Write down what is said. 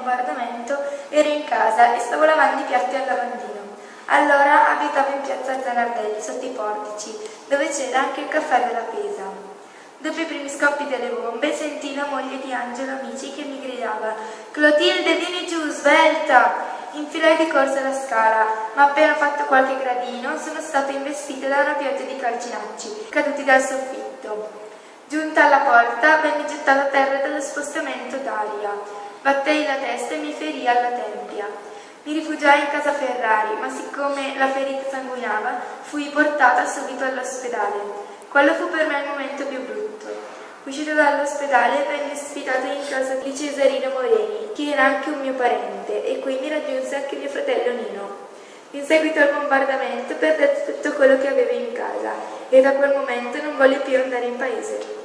bombardamento ero in casa e stavo lavando i piatti al lavandino. Allora abitavo in piazza Zanardelli, sotto i portici, dove c'era anche il caffè della Pesa. Dopo i primi scoppi delle bombe sentii la moglie di Angelo Amici che mi gridava «Clotilde, vieni giù, svelta!» Infilai di corsa la scala, ma appena fatto qualche gradino sono stata investita da una pioggia di calcinacci caduti dal soffitto. Giunta alla porta, venni gettata a terra dallo spostamento d'aria. Battei la testa e mi ferii alla tempia. Mi rifugiai in casa Ferrari, ma siccome la ferita sanguinava, fui portata subito all'ospedale. Quello fu per me il momento più brutto. Uscita dall'ospedale venne ospitata in casa di Cesarino Moreni, che era anche un mio parente, e qui mi raggiunse anche mio fratello Nino. In seguito al bombardamento perdette tutto quello che avevo in casa e da quel momento non volle più andare in paese.